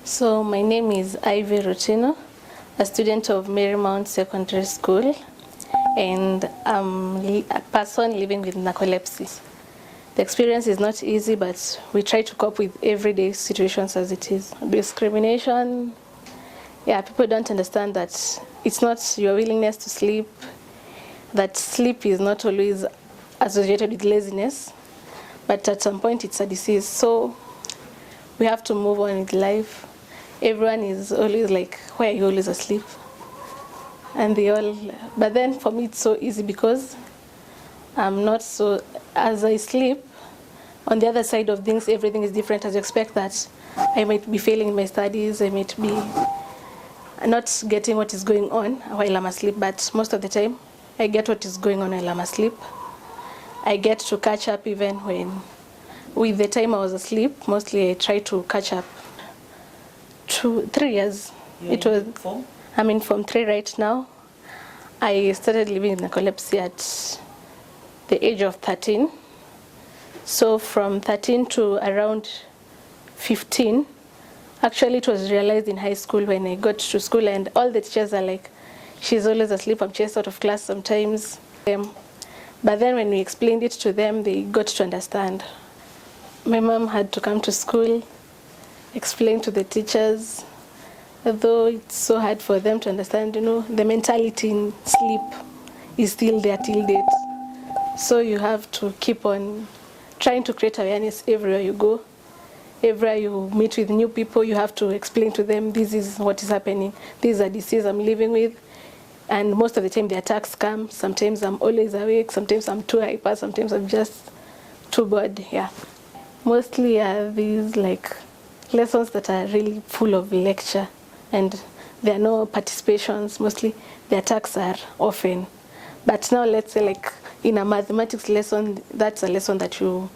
So my name is RUTINU, a student of Marymount Secondary School, and I'm a person living with narcolepsy. The experience is not easy, but we try to cope with everyday situations as it is. Discrimination, people don't understand that it's not your willingness to sleep, that sleep is not always associated with laziness, but at some point it's a disease. So we have to move on with life. Everyone is always like, why are you always asleep? And they all, but then for me it's so easy because I'm not so, as I sleep, on the other side of things, everything is different. As you expect that I might be failing in my studies, I might be not getting what is going on while I'm asleep, but most of the time, I get what is going on while I'm asleep. I get to catch up even when, with the time I was asleep, mostly I try to catch up. 3 years. It was. I'm in Form 3 right now. I started living with narcolepsy at the age of 13. So from 13 to around 15, actually it was realized in high school when I got to school, and all the teachers are like, she's always asleep, I'm chased out of class sometimes. But then when we explained it to them, they got to understand. My mom had to come to school, explain to the teachers, although it's so hard for them to understand, the mentality in sleep is still there till date. So you have to keep on trying to create awareness everywhere you go. Everywhere you meet with new people, you have to explain to them, this is what is happening. This is a disease I'm living with. And most of the time the attacks come. Sometimes I'm always awake, sometimes I'm too hyper, sometimes I'm just too bored, Mostly these like lessons that are really full of lecture, and there are no participations. Mostly the attacks are often. But now let's say like in a mathematics lesson, that's a lesson that you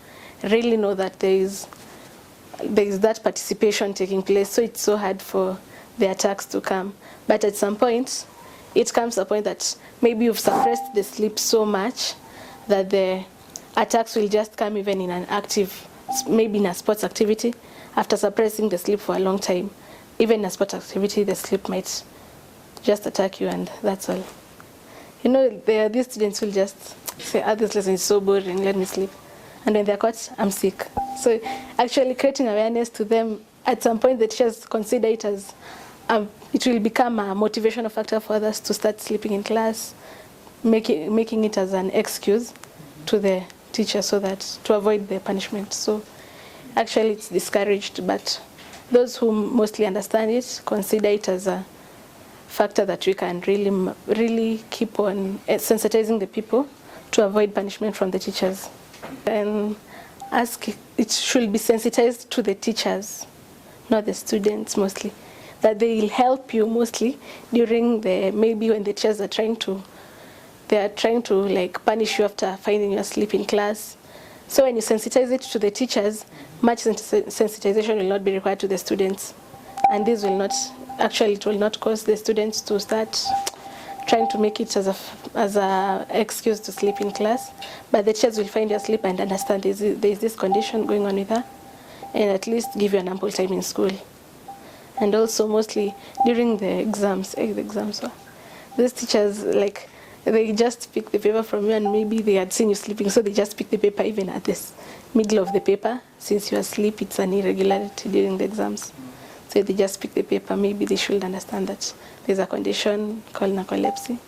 really know that there is that participation taking place, so it's so hard for the attacks to come. But at some point, it comes to a point that maybe you've suppressed the sleep so much that the attacks will just come even in an active, maybe in a sports activity, after suppressing the sleep for a long time. Even in a sports activity, the sleep might just attack you, and that's all. There are these students who will just say, this lesson is so boring, let me sleep. And when they're caught, I'm sick. So actually creating awareness to them, at some point the teachers consider it as, it will become a motivational factor for others to start sleeping in class, making it as an excuse to the teacher so that to avoid the punishment. So actually it's discouraged, but those who mostly understand it consider it as a factor that we can really keep on sensitizing the people to avoid punishment from the teachers. And it should be sensitized to the teachers, not the students mostly, that they will help you mostly during maybe when the teachers are trying to like punish you after finding you asleep in class. So when you sensitize it to the teachers, much sensitization will not be required to the students, and this will not, actually it will not cause the students to start trying to make it as a excuse to sleep in class. But the teachers will find you asleep and understand there is this condition going on with her, and at least give you an ample time in school. And also mostly during the exams, these teachers, like, they just pick the paper from you, and maybe they had seen you sleeping, so they just pick the paper even at this middle of the paper. Since you are asleep, it's an irregularity during the exams. So they just pick the paper. Maybe they should understand that there's a condition called narcolepsy,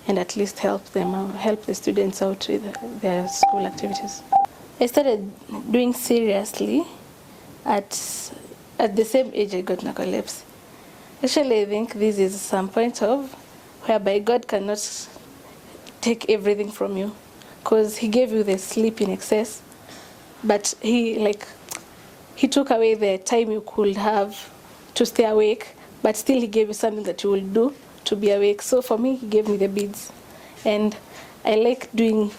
and at least help the students out with their school activities. I started doing seriously at the same age I got narcolepsy. Actually, I think this is some point of whereby God cannot take everything from you, because He gave you the sleep in excess, but He took away the time you could have to stay awake, but still He gave you something that you will do to be awake. So for me, He gave me the beads, and I like doing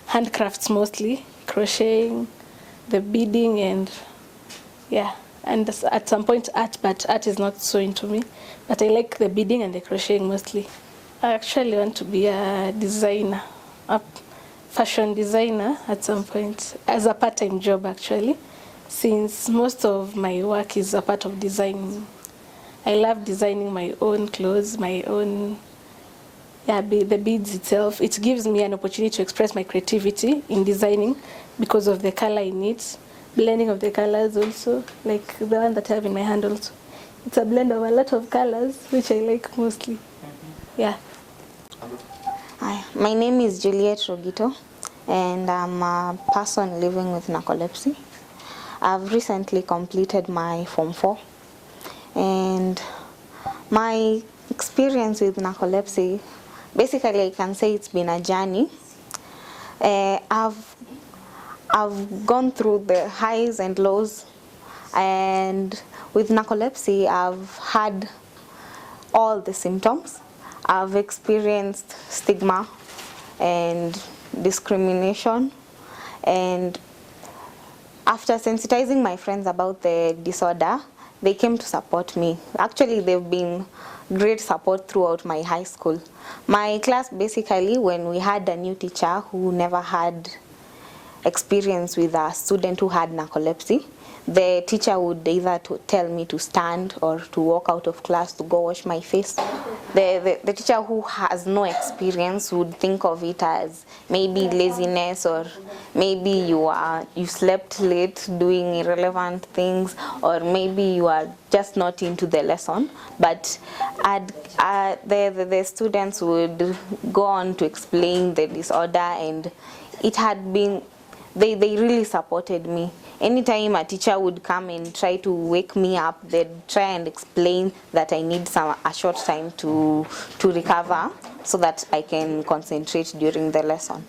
handcrafts mostly, crocheting, the beading, and and at some point art, but art is not so into me. But I like the beading and the crocheting mostly. I actually want to be a designer, a fashion designer at some point, as a part-time job actually. since most of my work is a part of design. I love designing my own clothes, my own, the beads itself. It gives me an opportunity to express my creativity in designing because of the color in it, blending of the colors also, like the one that I have in my hand also. It's a blend of a lot of colors, which I like mostly. Yeah. Hi, my name is Juliet Rogito, and I'm a person living with narcolepsy. I've recently completed my Form 4, and my experience with narcolepsy, basically I can say it's been a journey. I've gone through the highs and lows, and with narcolepsy I've had all the symptoms. I've experienced stigma and discrimination, and after sensitizing my friends about the disorder, they came to support me. Actually, they've been great support throughout my high school. My class, basically, when we had a new teacher who never had experience with a student who had narcolepsy, the teacher would either tell me to stand or to walk out of class to go wash my face. The teacher who has no experience would think of it as maybe laziness, or maybe you slept late doing irrelevant things, or maybe you are just not into the lesson. But the students would go on to explain the disorder, and it had been, they really supported me. Anytime a teacher would come and try to wake me up, they'd try and explain that I need a short time to recover so that I can concentrate during the lesson.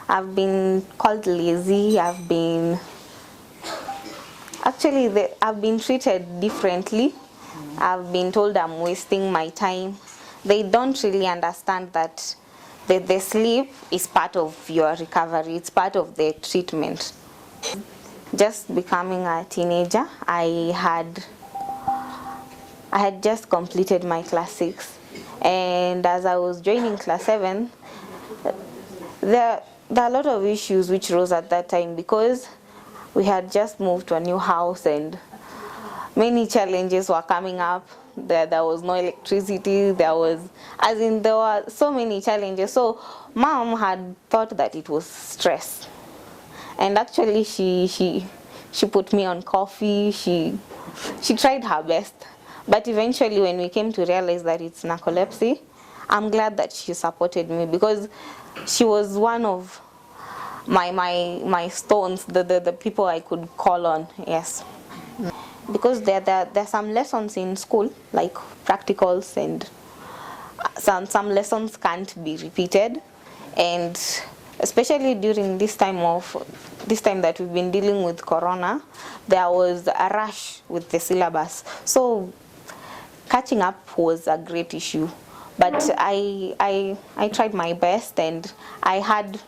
I've been called lazy. I've been treated differently. I've been told I'm wasting my time. They don't really understand that the sleep is part of your recovery. It's part of the treatment. Just becoming a teenager, I had just completed my class 6, and as I was joining class 7, there are a lot of issues which rose at that time, because we had just moved to a new house and many challenges were coming up. There was no electricity, there were so many challenges. So mom had thought that it was stress. And actually she put me on coffee, she tried her best. But eventually when we came to realize that it's narcolepsy, I'm glad that she supported me, because she was one of my stones, the people I could call on, yes. Because there are some lessons in school, like practicals, and some lessons can't be repeated, and especially during this time that we've been dealing with corona, there was a rush with the syllabus. So catching up was a great issue. But I tried my best, and I had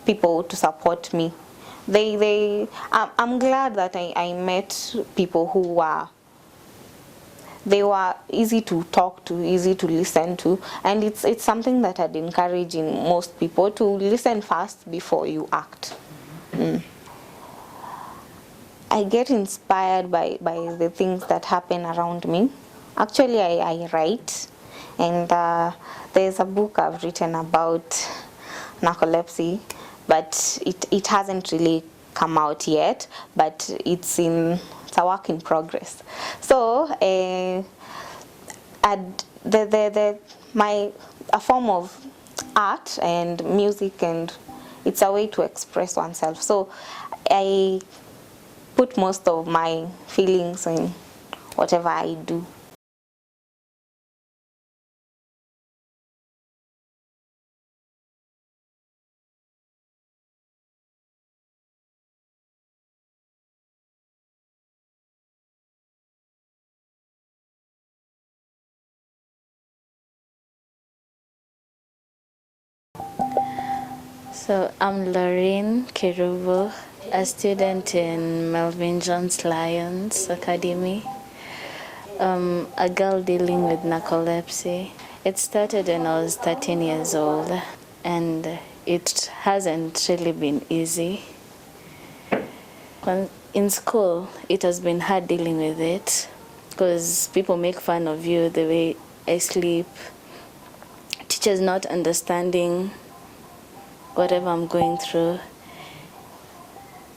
people to support me. I'm glad that I met people who were easy to talk to, easy to listen to, and it's something that I'd encourage in most people, to listen first before you act. I get inspired by the things that happen around me. Actually, I write, and there's a book I've written about narcolepsy, but it hasn't really come out yet, but it's a work in progress. So a form of art and music, and it's a way to express oneself. So I put most of my feelings in whatever I do. So I'm LAURYN KERUBO, a student in Melvin Jones Lyons Academy. A girl dealing with narcolepsy. It started when I was 13 years old, and it hasn't really been easy. in school, it has been hard dealing with it because people make fun of you the way I sleep. Teachers not understanding whatever I'm going through.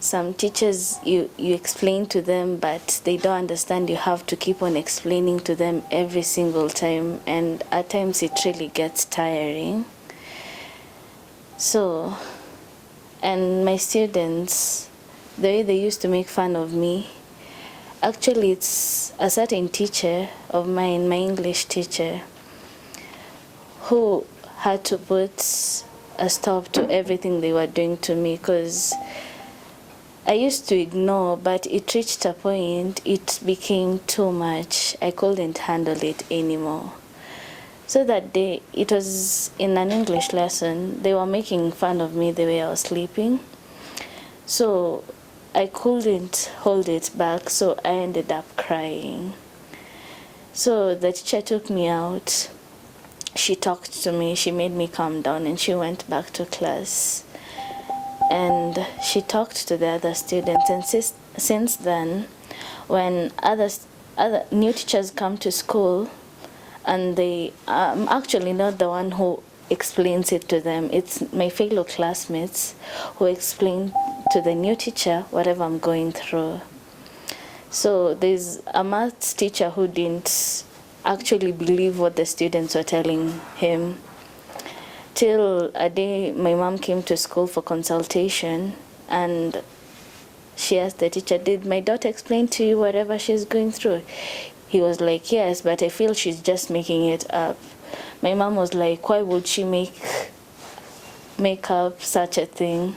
Some teachers, you explain to them, but they don't understand. You have to keep on explaining to them every single time, and at times it really gets tiring. So, and my students, the way they used to make fun of me, actually it's a certain teacher of mine, my English teacher, who had to put a stop to everything they were doing to me, because I used to ignore, but it reached a point, it became too much. I couldn't handle it anymore. So that day, it was in an English lesson, they were making fun of me the way I was sleeping. So I couldn't hold it back, so I ended up crying. So the teacher took me out. She talked to me, she made me calm down, and she went back to class. And she talked to the other students, and since then, when other new teachers come to school, and they, I'm actually not the one who explains it to them. It's my fellow classmates who explain to the new teacher whatever I'm going through. So there's a maths teacher who didn't actually believe what the students were telling him. Till a day my mom came to school for consultation, and she asked the teacher, did my daughter explain to you whatever she's going through? He was like, yes, but I feel she's just making it up. My mom was like, why would she make up such a thing?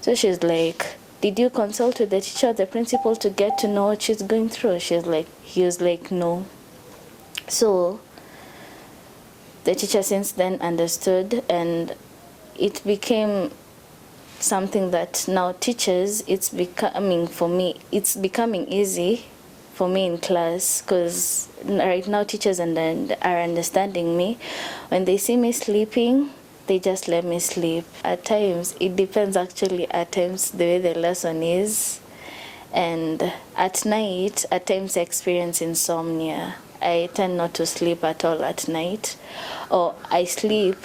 So she's like, did you consult with the teacher or the principal to get to know what she's going through? He was like, no. So the teacher since then understood, and it became something that now teachers, it's becoming, for me, it's becoming easy for me in class, because right now teachers are understanding me. When they see me sleeping, they just let me sleep. At times, it depends actually, at times the way the lesson is. And at night, at times I experience insomnia. I tend not to sleep at all at night, or I sleep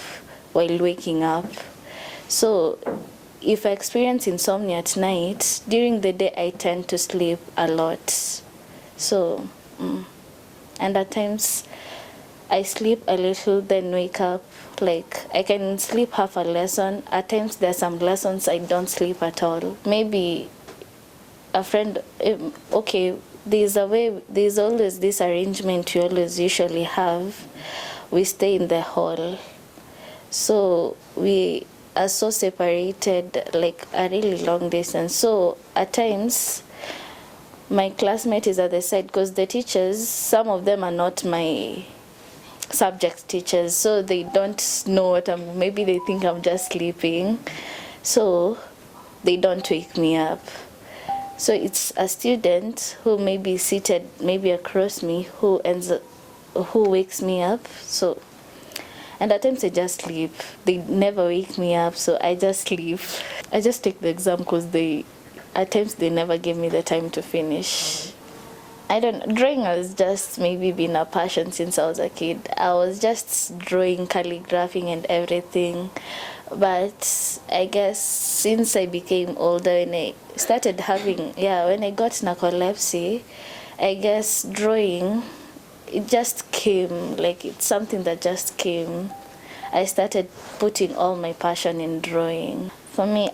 while waking up. So if I experience insomnia at night, during the day I tend to sleep a lot. So, and at times I sleep a little, then wake up. Like, I can sleep half a lesson. At times there are some lessons I don't sleep at all. Maybe a friend, okay, there's always this arrangement we always usually have. We stay in the hall. So we are so separated, like a really long distance. So at times, my classmate is at the side, because the teachers, some of them are not my subject teachers, so they don't know what maybe they think I'm just sleeping. So they don't wake me up. So it's a student who may be seated maybe across me who wakes me up. So, and at times I just sleep. They never wake me up, so I just sleep. I just take the exam because at times they never give me the time to finish. Drawing has just maybe been a passion since I was a kid. I was just drawing, calligraphing and everything. But I guess since I became older, when I started having, when I got narcolepsy, I guess drawing, it just came, like it's something that just came. I started putting all my passion in drawing. For me,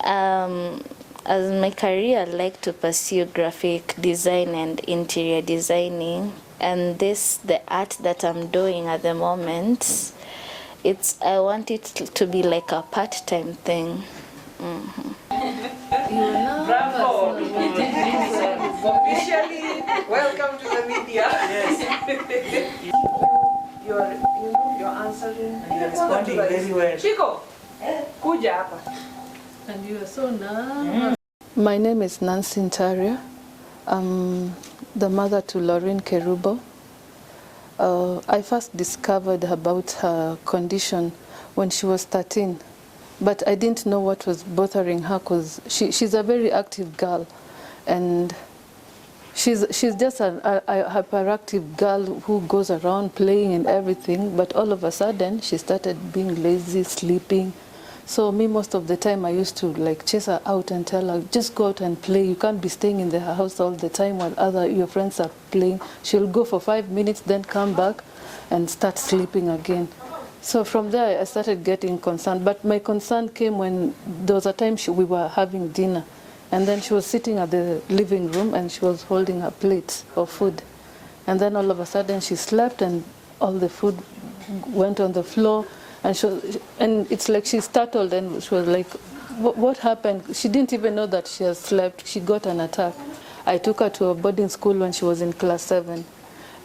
as my career, I like to pursue graphic design and interior designing. And the art that I'm doing at the moment, I want it to be like a part-time thing. Bravo! Officially, welcome to the media. Yes. You're answering. And you're responding very well. Chico, kuja hapa. And you are so nice. My name is Nancy Ntaria. I'm the mother to LAURYN KERUBO. I first discovered about her condition when she was 13, but I didn't know what was bothering her because she's a very active girl, and she's just a hyperactive girl who goes around playing and everything, but all of a sudden she started being lazy, sleeping. So me, most of the time I used to like chase her out and tell her, just go out and play. You can't be staying in the house all the time while your friends are playing. She'll go for 5 minutes, then come back and start sleeping again. So from there I started getting concerned. But my concern came when there was a time we were having dinner, and then she was sitting at the living room and she was holding a plate of food. And then all of a sudden she slept and all the food went on the floor. And it's like she startled and she was like, what happened? She didn't even know that she had slept. She got an attack. I took her to a boarding school when she was in class 7.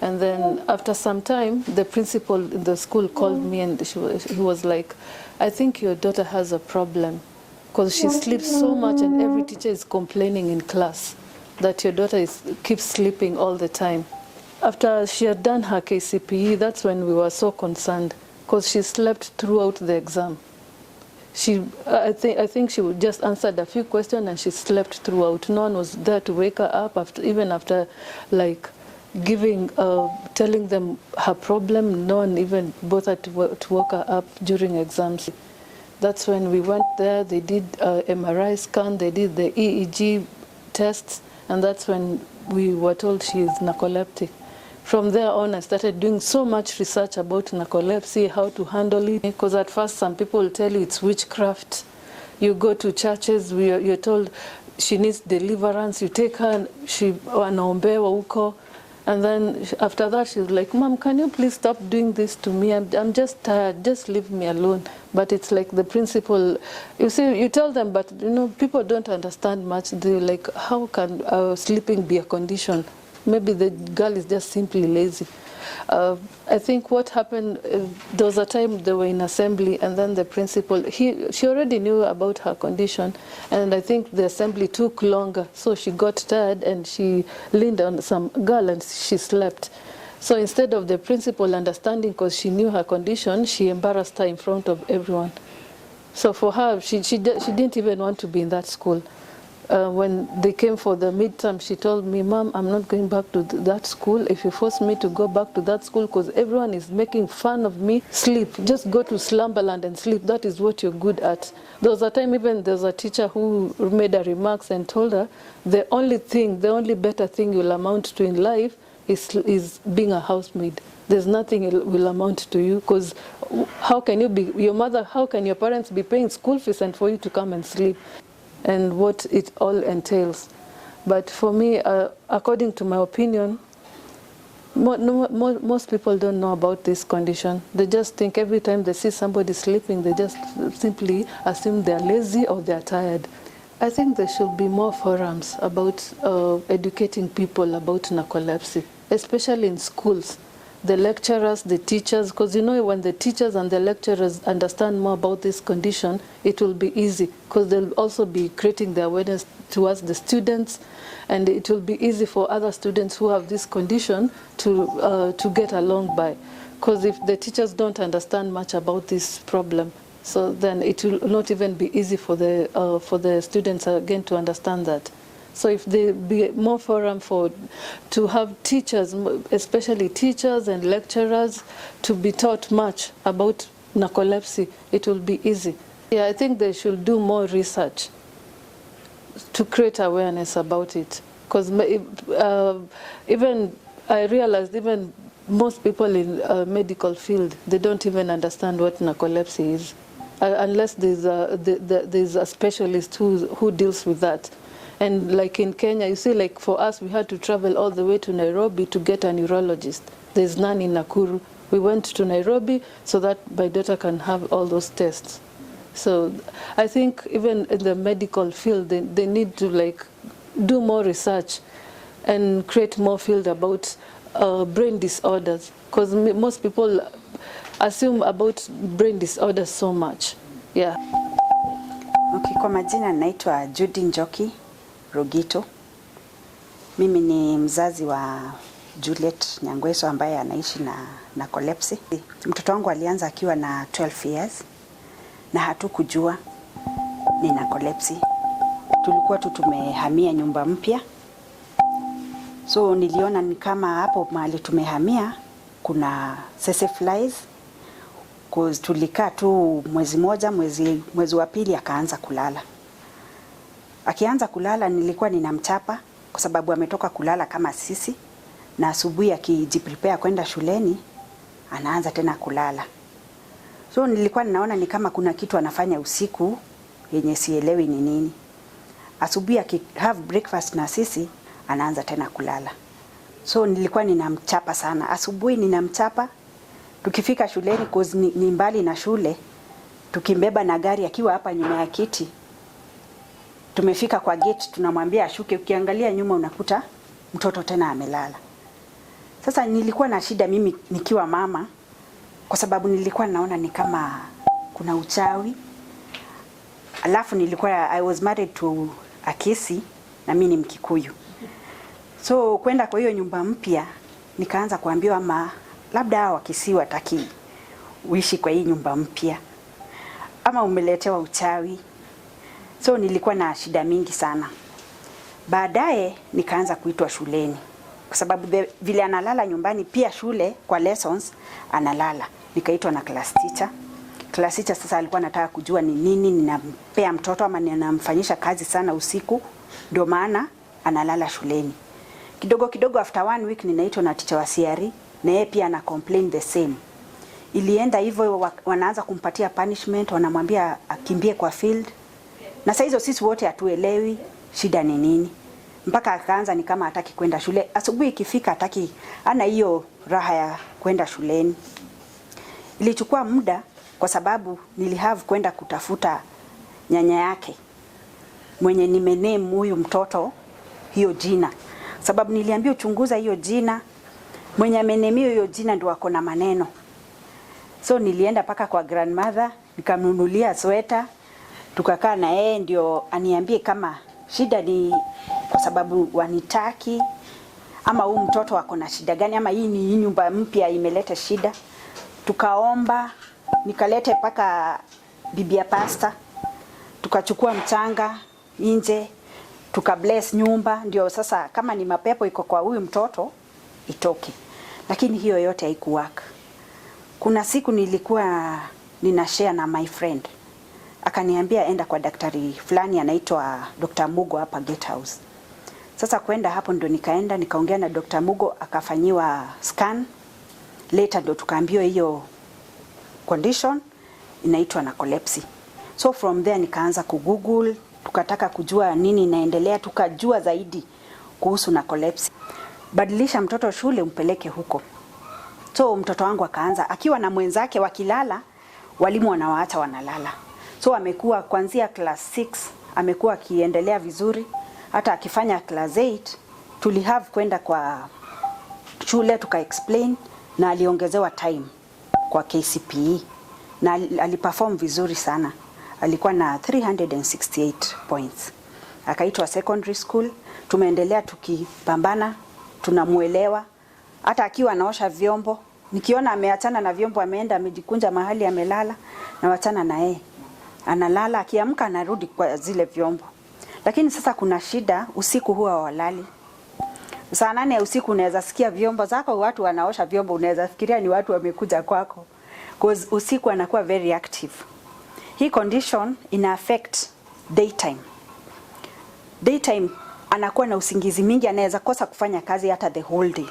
And then after some time, the principal in the school called me and he was like, I think your daughter has a problem because she sleeps so much and every teacher is complaining in class that your daughter keeps sleeping all the time. After she had done her KCPE, that's when we were so concerned, because she slept throughout the exam. I think she would just answered a few questions and she slept throughout. No one was there to wake her up even after like telling them her problem. No one even bothered to wake her up during exams. That's when we went there. They did MRI scan. They did the EEG tests, and that's when we were told she is narcoleptic. From there on, I started doing so much research about narcolepsy, how to handle it. Because at first, some people will tell you it's witchcraft. You go to churches, you're told she needs deliverance. You take her, wanaombewa huko. And then after that, she's like, Mom, can you please stop doing this to me? I'm just tired. Just leave me alone. But it's like the principle, you see, you tell them, but you know, people don't understand much. They're like, how can sleeping be a condition? Maybe the girl is just simply lazy. I think what happened, there was a time they were in assembly, and then the principal, she already knew about her condition, and I think the assembly took longer, so she got tired and she leaned on some girl and she slept. So instead of the principal understanding, because she knew her condition, she embarrassed her in front of everyone. So for her, she didn't even want to be in that school. When they came for the midterm, she told me, Mom, I'm not going back to that school. If you force me to go back to that school, because everyone is making fun of me, sleep. Just go to slumberland and sleep. That is what you're good at. There was a time even there's a teacher who made a remarks and told her, the only better thing you'll amount to in life is being a housemaid. There's nothing it will amount to you, because how can you be your mother? How can your parents be paying school fees and for you to come and sleep? And what it all entails. But for me, according to my opinion, most people don't know about this condition. They just think every time they see somebody sleeping, they just simply assume they're lazy or they're tired. I think there should be more forums about educating people about narcolepsy, especially in schools. The lecturers, the teachers, because you know when the teachers and the lecturers understand more about this condition, it will be easy, because they'll also be creating the awareness towards the students, and it will be easy for other students who have this condition to get along by. Because if the teachers don't understand much about this problem, so then it will not even be easy for the students again to understand that. So if there be more forum to have teachers, especially teachers and lecturers, to be taught much about narcolepsy, it will be easy. Yeah, I think they should do more research to create awareness about it. Because even I realized even most people in medical field, they don't even understand what narcolepsy is, unless there's a specialist who deals with that. And like in Kenya, you see, like for us, we had to travel all the way to Nairobi to get a neurologist. There's none in Nakuru. We went to Nairobi so that my daughter can have all those tests. So I think even in the medical field, they need to like do more research and create more field about brain disorders, because most people assume about brain disorders so much. Yeah. Okay, kwa majina naitwa Judy NJOKI Rogito. Mimi ni mzazi wa Juliet NYANGWESO ambaye anaishi na narcolepsy. Mtoto wangu alianza akiwa na 12 years na hatukujua ni narcolepsy. tulikuwa tu tumehamia nyumba mpya. So niliona ni kama hapo mahali tumehamia kuna sese flies, cause tulikaa tu mwezi moja, mwezi wa pili akaanza kulala. Akianza kulala nilikuwa ninamchapa kwa sababu ametoka kulala kama sisi, na asubuhi akijiprepare kwenda shuleni anaanza tena kulala. So nilikuwa ninaona ni kama kuna kitu anafanya usiku yenye sielewi ni nini. Asubuhi have breakfast na sisi anaanza tena kulala. So nilikuwa ninamchapa sana. Asubuhi ninamchapa, tukifika shuleni cause ni mbali na shule, tukimbeba na gari akiwa hapa nyuma ya kiti. Tumefika kwa gate tunamwambia ashuke, ukiangalia nyuma unakuta mtoto tena amelala. Sasa nilikuwa na shida mimi nikiwa mama kwa sababu nilikuwa naona ni kama kuna uchawi. Alafu I was married to a Kisi na mimi ni Mkikuyu. So kwenda kwa hiyo nyumba mpya nikaanza kuambiwa ama labda hao Wakisi wataki uishi kwa hii nyumba mpya, ama umeletewa uchawi. So nilikuwa na shida mingi sana. Baadaye nikaanza kuitwa shuleni kwa sababu vile analala nyumbani pia shule kwa lessons analala. Nikaitwa na class teacher. Class teacher sasa alikuwa anataka kujua ni nini ninampea mtoto ama ninamfanyisha kazi sana usiku ndio maana analala shuleni. Kidogo after 1 week ninaitwa na teacher wa CRE na yeye pia ana complain the same. Ilienda hivyo, wanaanza kumpatia punishment, wanamwambia akimbie kwa field. Na saa hizo sisi wote hatuelewi shida ni nini. Mpaka akaanza ni kama hataki kwenda shule. Asubuhi ikifika hataki, ana hiyo raha ya kwenda shuleni. Ilichukua muda kwa sababu nilihave kwenda kutafuta nyanya yake mwenye nimename huyu mtoto hiyo jina. Sababu niliambiwa uchunguza hiyo jina, mwenye amenemio hiyo jina ndio wako na maneno. So nilienda paka kwa grandmother, nikamnunulia sweta, tukakaa na yeye ndio aniambie kama shida ni kwa sababu wanitaki ama huyu mtoto wako na shida gani, ama hii ni nyumba mpya imeleta shida. Tukaomba, nikalete paka bibia pasta, tukachukua mchanga nje, tukabless nyumba ndio sasa kama ni mapepo iko kwa huyu mtoto itoke. Lakini hiyo yote haikuwaka. Kuna siku nilikuwa ninashare na my friend, akaniambia enda kwa daktari fulani anaitwa Dr. Mugo hapa Gate House. Sasa kwenda hapo ndo nikaenda nikaongea na Dr. Mugo, akafanyiwa scan. Later ndo tukaambiwa hiyo condition inaitwa Narcolepsy. So from there nikaanza kugoogle, tukataka kujua nini inaendelea, tukajua zaidi kuhusu Narcolepsy. Badilisha mtoto shule umpeleke huko. So mtoto wangu akaanza akiwa na mwenzake wakilala, walimu wanawaacha wanalala. So amekuwa kuanzia class 6 amekuwa akiendelea vizuri, hata akifanya class 8 tulihave kwenda kwa shule tuka explain na aliongezewa time kwa KCPE na aliperform vizuri sana. Alikuwa na 368 points. Akaitwa secondary school, tumeendelea tukipambana, tunamuelewa. Hata akiwa anaosha vyombo, nikiona ameachana na vyombo ameenda amejikunja mahali amelala, na wachana na yeye. Analala, akiamka anarudi kwa zile vyombo. Lakini sasa kuna shida, usiku huwa walali. Saa 8 ya usiku unaweza sikia vyombo zako watu wanaosha vyombo, unaweza fikiria ni watu wamekuja kwako. Cause usiku anakuwa very active. Hii condition ina affect daytime. Daytime anakuwa na usingizi mingi, anaweza kosa kufanya kazi hata the whole day.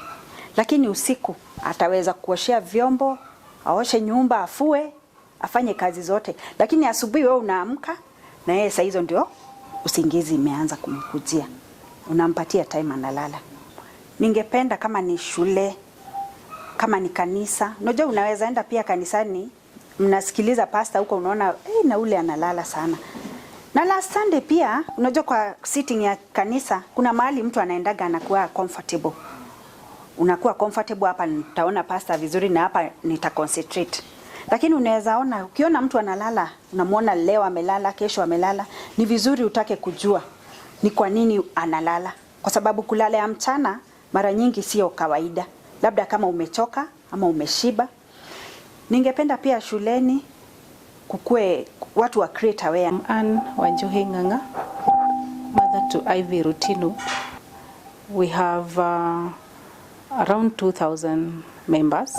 Lakini usiku ataweza kuoshea vyombo, aoshe nyumba, afue, afanye kazi zote. Lakini asubuhi wewe unaamka na yeye saa hizo ndio usingizi imeanza kumkujia. Unampatia time analala. Ningependa kama ni shule, kama ni kanisa. Unajua unaweza enda pia kanisani, mnasikiliza pasta huko unaona na ule analala sana. Na last Sunday pia unajua kwa sitting ya kanisa kuna mahali mtu anaendaga anakuwa comfortable. Unakuwa comfortable, hapa nitaona pasta vizuri na hapa nita concentrate. Lakini unaweza ona ukiona mtu analala, unamuona leo amelala, kesho amelala, ni vizuri utake kujua ni kwa nini analala. Kwa sababu kulala ya mchana mara nyingi sio kawaida. Labda kama umechoka ama umeshiba. Ningependa pia shuleni kukue watu wa create aware. WANJOHI nganga. mother to Ivy RUTINU. We have around 2,000 members,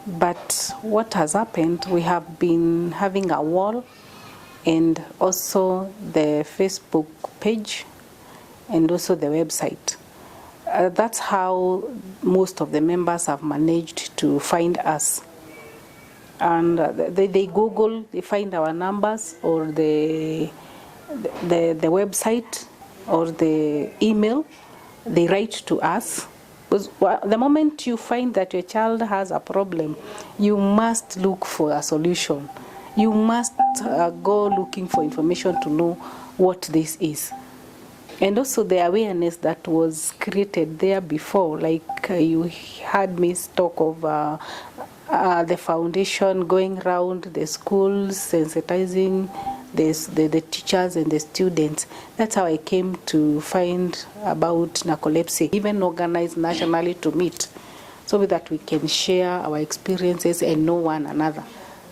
but what has happened, we have been having a wall and also the Facebook page and also the website. That's how most of the members have managed to find us. And they Google, they find our numbers or the website or the email, they write to us. Because the moment you find that your child has a problem, you must look for a solution. You must go looking for information to know what this is. And also the awareness that was created there before, like you heard me talk of the foundation going around the schools, sensitizing the teachers and the students. That's how I came to find about narcolepsy, even organized nationally to meet, so that we can share our experiences and know one another.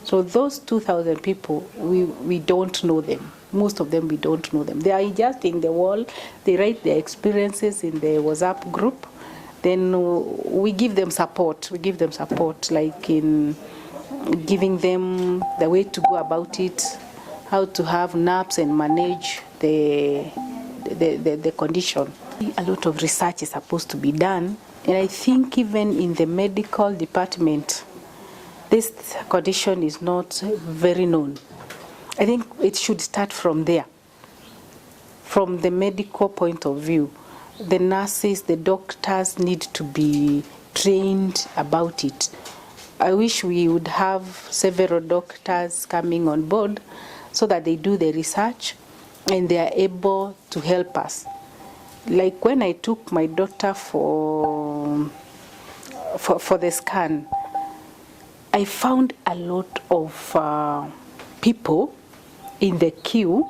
So those 2,000 people, we don't know them. Most of them, we don't know them. They are just in the wall. They write their experiences in the WhatsApp group. Then we give them support. We give them support, like in giving them the way to go about it, how to have naps and manage the condition. A lot of research is supposed to be done. And I think even in the medical department, this condition is not very known. I think it should start from there, from the medical point of view. The nurses, the doctors need to be trained about it. I wish we would have several doctors coming on board so that they do the research and they are able to help us. Like when I took my daughter for the scan, I found a lot of people in the queue.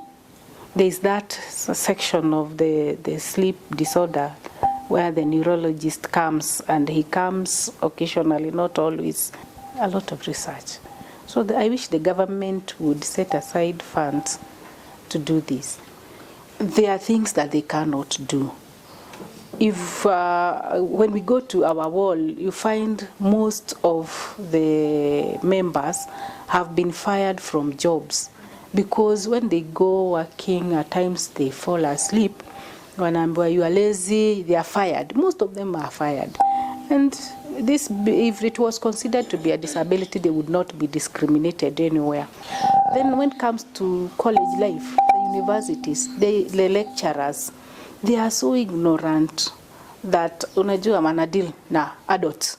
There's that section of the sleep disorder where the neurologist comes, and he comes occasionally, not always. A lot of research. So I wish the government would set aside funds to do this. There are things that they cannot do. If when we go to our wall, you find most of the members have been fired from jobs, because when they go working, at times they fall asleep. When you are lazy, they are fired. Most of them are fired. And this, if it was considered to be a disability, they would not be discriminated anywhere. Then when it comes to college life, the universities, the lecturers, they are so ignorant that unajua manadil na adults.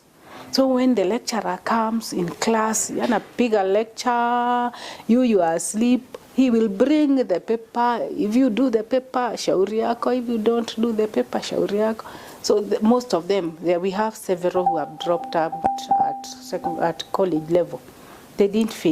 So when the lecturer comes in class, yana piga lecture, you are asleep, he will bring the paper. If you do the paper, shauri yako. If you don't do the paper, shauri yako. So most of them, we have several who have dropped out at college level. They didn't finish.